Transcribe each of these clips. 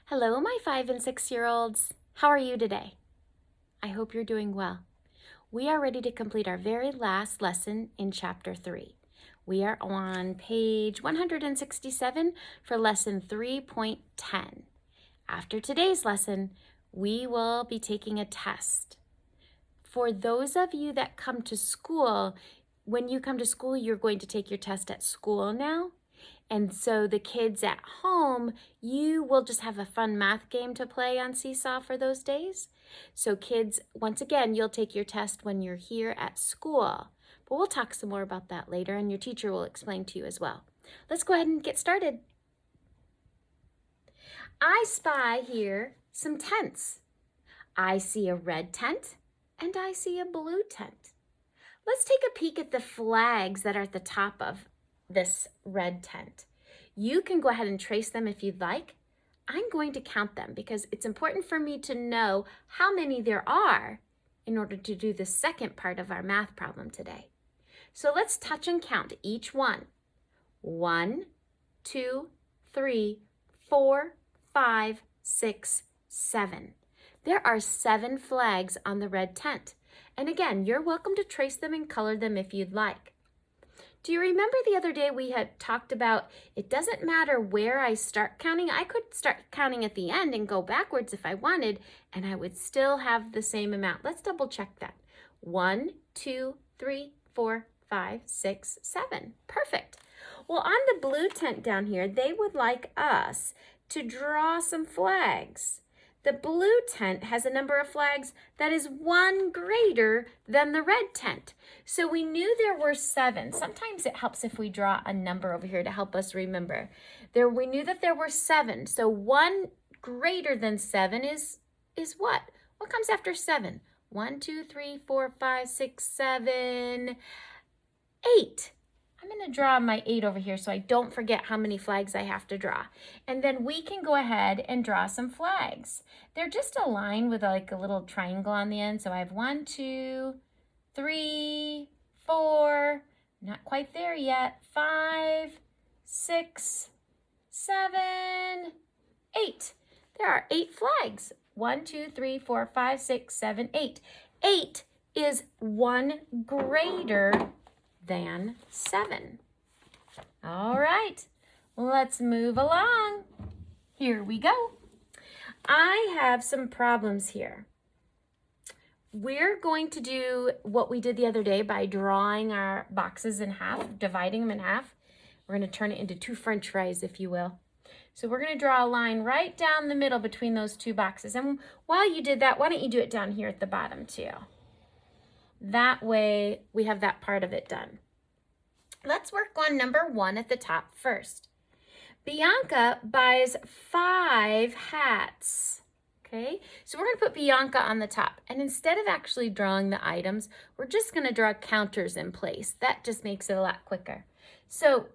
Hello, my 5 and 6-year-olds. How are you today? I hope you're doing well. We are ready to complete our very last lesson in Chapter 3. We are on page 167 for Lesson 3.10. After today's lesson, we will be taking a test. For those of you that come to school, when you come to school, you're going to take your test at school now. And so the kids at home, you will just have a fun math game to play on Seesaw for those days. So kids, once again, you'll take your test when you're here at school. But we'll talk some more about that later, and your teacher will explain to you as well. Let's go ahead and get started. I spy here some tents. I see a red tent, and I see a blue tent. Let's take a peek at the flags that are at the top of this red tent. You can go ahead and trace them if you'd like. I'm going to count them because it's important for me to know how many there are in order to do the second part of our math problem today. So let's touch and count each one. 1, 2, 3, 4, 5, 6, 7. There are 7 flags on the red tent. And again, you're welcome to trace them and color them if you'd like. Do you remember the other day we had talked about it doesn't matter where I start counting. I could start counting at the end and go backwards if I wanted, and I would still have the same amount. Let's double check that. 1, 2, 3, 4, 5, 6, 7. Perfect. Well, on the blue tent down here, they would like us to draw some flags. The blue tent has a number of flags that is 1 greater than the red tent. So we knew there were 7. Sometimes it helps if we draw a number over here to help us remember. We knew that there were 7. So 1 greater than 7 is what? What comes after 7? 1, 2, 3, 4, 5, 6, 7, 8. I'm going to draw my 8 over here so I don't forget how many flags I have to draw. And then we can go ahead and draw some flags. They're just a line with like a little triangle on the end. So I have 1, 2, 3, 4, not quite there yet, 5, 6, 7, 8. There are 8 flags. 1, 2, 3, 4, 5, 6, 7, 8. 8 is 1 greater than 7. All right, let's move along. Here we go. I have some problems here. We're going to do what we did the other day by drawing our boxes in half, dividing them in half. We're going to turn it into 2 French fries, if you will. So we're going to draw a line right down the middle between those 2 boxes. And while you did that, why don't you do it down here at the bottom too? That way we have that part of it done. Let's work on number 1 at the top first. Bianca buys 5 hats. Okay, so we're going to put Bianca on the top. And instead of actually drawing the items, we're just going to draw counters in place. That just makes it a lot quicker. So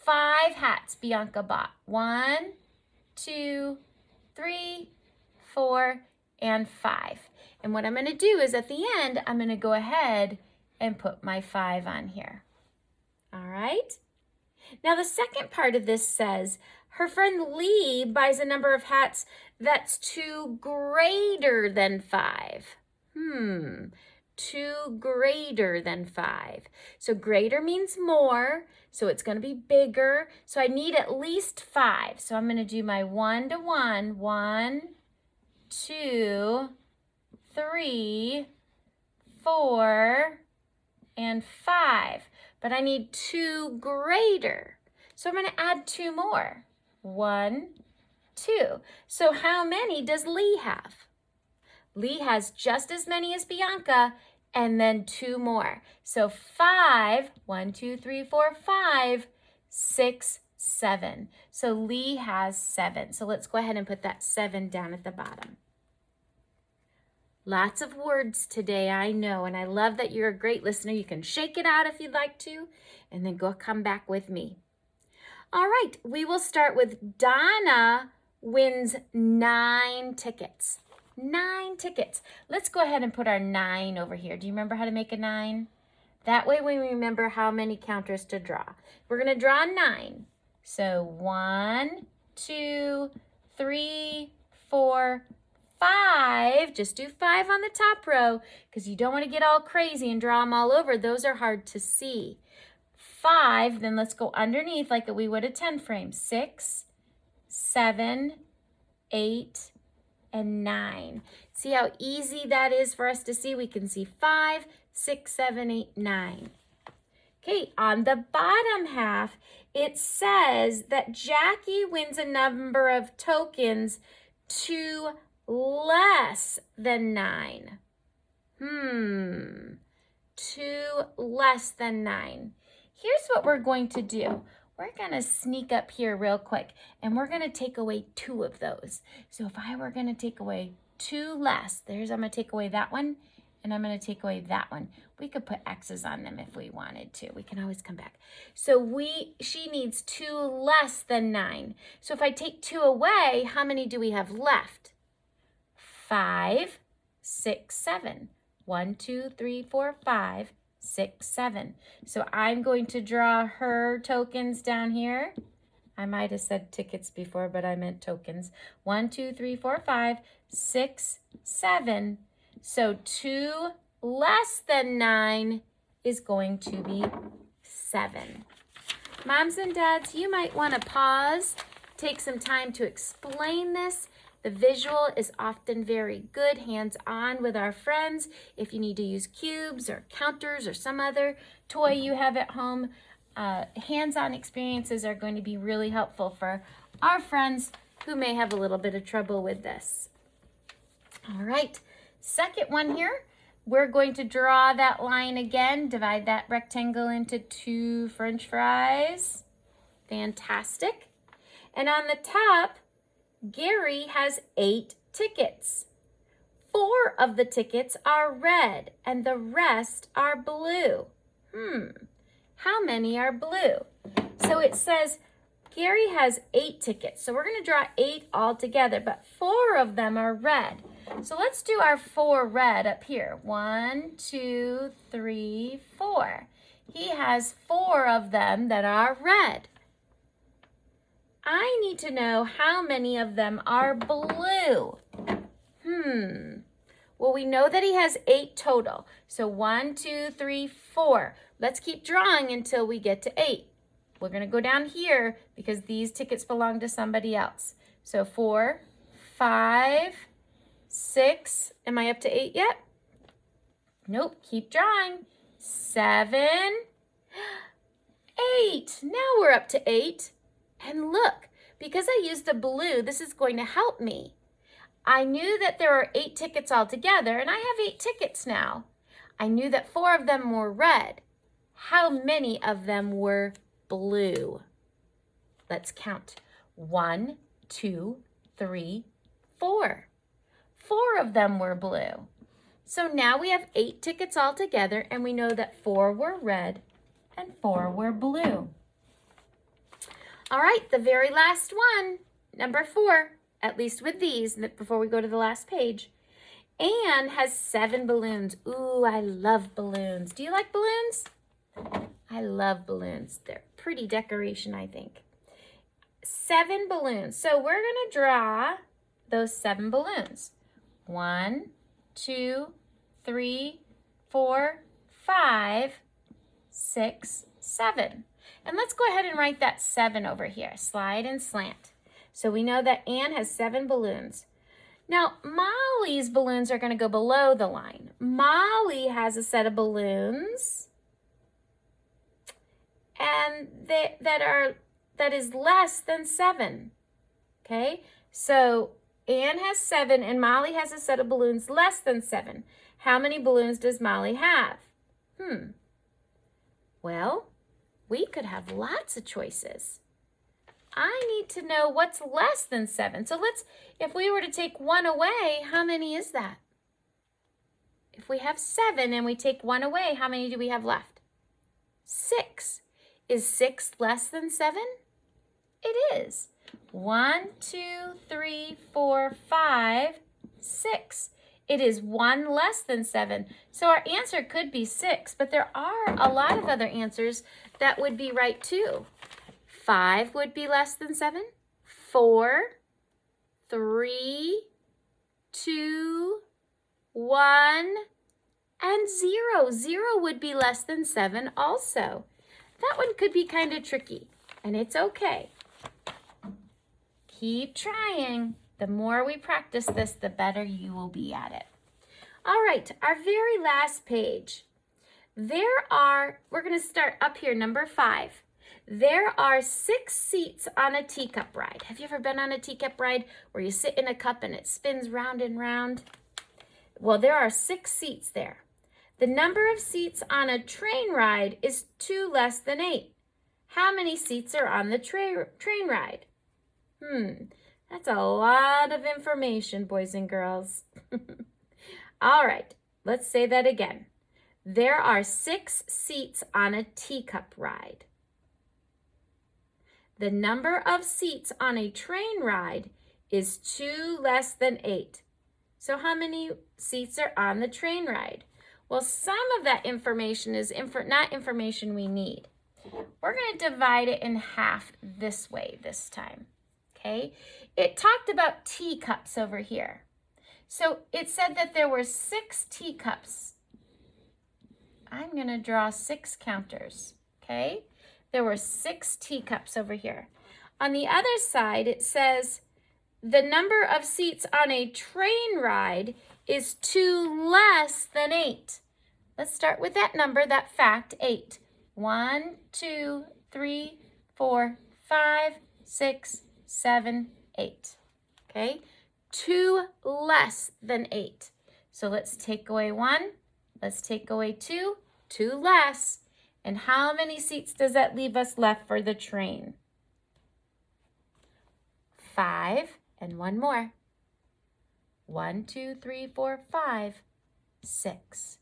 5 hats Bianca bought. 1, 2, 3, 4, and 5. And what I'm going to do is at the end, I'm going to go ahead and put my 5 on here. All right. Now the second part of this says, her friend Lee buys a number of hats that's 2 greater than 5. 2 greater than 5. So greater means more, so it's going to be bigger. So I need at least 5. So I'm going to do my 1 to 1. 1, 2, 3, 4, and 5. But I need 2 greater. So I'm going to add 2 more. 1, 2. So how many does Lee have? Lee has just as many as Bianca and then 2 more. So 5, 1, 2, 3, 4, 5, 6, 7. So Lee has 7. So let's go ahead and put that 7 down at the bottom. Lots of words today, I know, and I love that you're a great listener. You can shake it out if you'd like to, and then come back with me. All right, we will start with Donna wins 9 tickets. 9 tickets. Let's go ahead and put our 9 over here. Do you remember how to make a 9? That way we remember how many counters to draw. We're going to draw 9. So 1, 2, 3, 4, 5. Just do 5 on the top row because you don't want to get all crazy and draw them all over. Those are hard to see. 5, then let's go underneath like we would a 10 frame. 6, 7, 8, and 9. See how easy that is for us to see? We can see 5, 6, 7, 8, 9. Okay, on the bottom half, it says that Jackie wins a number of tokens 2 less than 9. 2 less than 9. Here's what we're going to do. We're going to sneak up here real quick, and we're going to take away 2 of those. So if I were going to take away 2 less, I'm going to take away that one, and I'm going to take away that one. We could put X's on them if we wanted to. We can always come back. So she needs 2 less than 9. So if I take 2 away, how many do we have left? 5, 6, 7. 1, 2, 3, 4, 5, 6, 7. So I'm going to draw her tokens down here. I might have said tickets before, but I meant tokens. 1, 2, 3, 4, 5, 6, 7. So 2 less than 9 is going to be 7. Moms and dads, you might want to pause, take some time to explain this. The visual is often very good, hands-on with our friends. If you need to use cubes or counters or some other toy you have at home, hands-on experiences are going to be really helpful for our friends who may have a little bit of trouble with this. All right, second one here. We're going to draw that line again, divide that rectangle into 2 French fries. Fantastic. And on the top, Gary has 8 tickets. 4 of the tickets are red and the rest are blue. How many are blue? So it says Gary has 8 tickets. So we're going to draw 8 all together, but 4 of them are red. So let's do our 4 red up here. 1, 2, 3, 4. He has 4 of them that are red. I need to know how many of them are blue. Well, we know that he has 8 total. So 1, 2, 3, 4. Let's keep drawing until we get to 8. We're going to go down here because these tickets belong to somebody else. So 4, 5, 6. Am I up to 8 yet? Nope. Keep drawing. 7, 8. Now we're up to 8. And look, because I used the blue, this is going to help me. I knew that there are 8 tickets altogether, and I have 8 tickets now. I knew that 4 of them were red. How many of them were blue? Let's count. 1, 2, 3, 4. 4 of them were blue. So now we have 8 tickets altogether, and we know that 4 were red and 4 were blue. All right, the very last one, number 4, at least with these, before we go to the last page. Anne has 7 balloons. Ooh, I love balloons. Do you like balloons? I love balloons. They're pretty decoration, I think. 7 balloons. So we're going to draw those 7 balloons. 1, 2, 3, 4, 5, 6, 7. And let's go ahead and write that 7 over here. Slide and slant. So we know that Anne has 7 balloons. Now, Molly's balloons are going to go below the line. Molly has a set of balloons and that is less than 7. Okay? So Anne has 7 and Molly has a set of balloons less than 7. How many balloons does Molly have? Well, we could have lots of choices. I need to know what's less than 7. So if we were to take 1 away, how many is that? If we have 7 and we take 1 away, how many do we have left? 6. Is 6 less than 7? It is. 1, 2, 3, 4, 5, 6. It is 1 less than 7. So our answer could be 6, but there are a lot of other answers that would be right too. 5 would be less than 7. 4, 3, 2, 1, and 0. 0 would be less than 7 also. That one could be kind of tricky, and it's okay. Keep trying. The more we practice this, the better you will be at it. All right, our very last page. We're going to start up here, number 5. There are 6 seats on a teacup ride. Have you ever been on a teacup ride where you sit in a cup and it spins round and round? Well, there are 6 seats there. The number of seats on a train ride is 2 less than 8. How many seats are on the train ride? That's a lot of information, boys and girls. All right, let's say that again. There are 6 seats on a teacup ride. The number of seats on a train ride is 2 less than 8. So how many seats are on the train ride? Well, some of that information is not information we need. We're going to divide it in half this way this time, okay? It talked about teacups over here. So it said that there were 6 teacups. I'm going to draw 6 counters, okay? There were 6 teacups over here. On the other side, it says the number of seats on a train ride is 2 less than 8. Let's start with that number, that fact, 8. 1, 2, 3, 4, 5, 6, 7, 8. Okay? 2 less than 8. So let's take away 1. Let's take away 2. 2 less. And how many seats does that leave us left for the train? 5 and 1 more. 1, 2, 3, 4, 5, 6.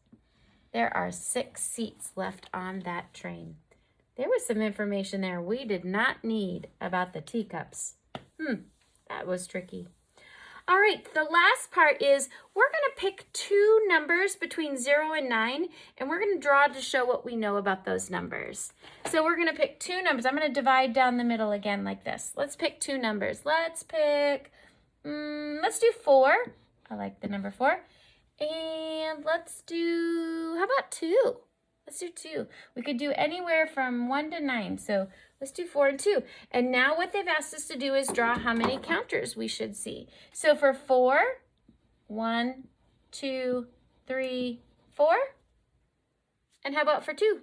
There are 6 seats left on that train. There was some information there we did not need about the teacups. That was tricky. All right, the last part is we're going to pick 2 numbers between 0 and 9, and we're going to draw to show what we know about those numbers. So we're going to pick 2 numbers. I'm going to divide down the middle again like this. Let's pick 2 numbers. Let's pick, let's do 4. I like the number 4. And let's do, how about 2? Let's do 2. We could do anywhere from 1 to 9. So let's do 4 and 2. And now what they've asked us to do is draw how many counters we should see. So for 4, 1, 2, 3, 4. And how about for 2?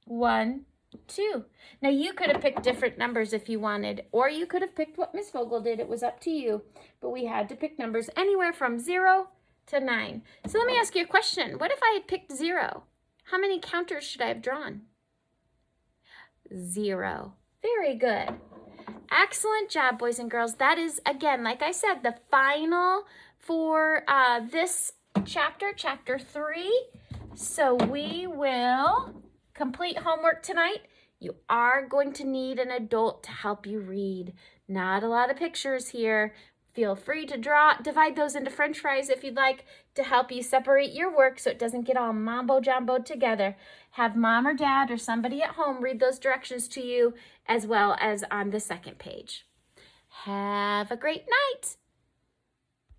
1, 2. Now you could have picked different numbers if you wanted, or you could have picked what Miss Vogel did. It was up to you. But we had to pick numbers anywhere from 0 to 9. So let me ask you a question. What if I had picked 0? How many counters should I have drawn? 0. Very good. Excellent job, boys and girls. That is, again, like I said, the final for this chapter, chapter 3. So we will complete homework tonight. You are going to need an adult to help you read. Not a lot of pictures here. Feel free to divide those into French fries if you'd like to help you separate your work so it doesn't get all mambo-jumbo together. Have mom or dad or somebody at home read those directions to you as well as on the second page. Have a great night.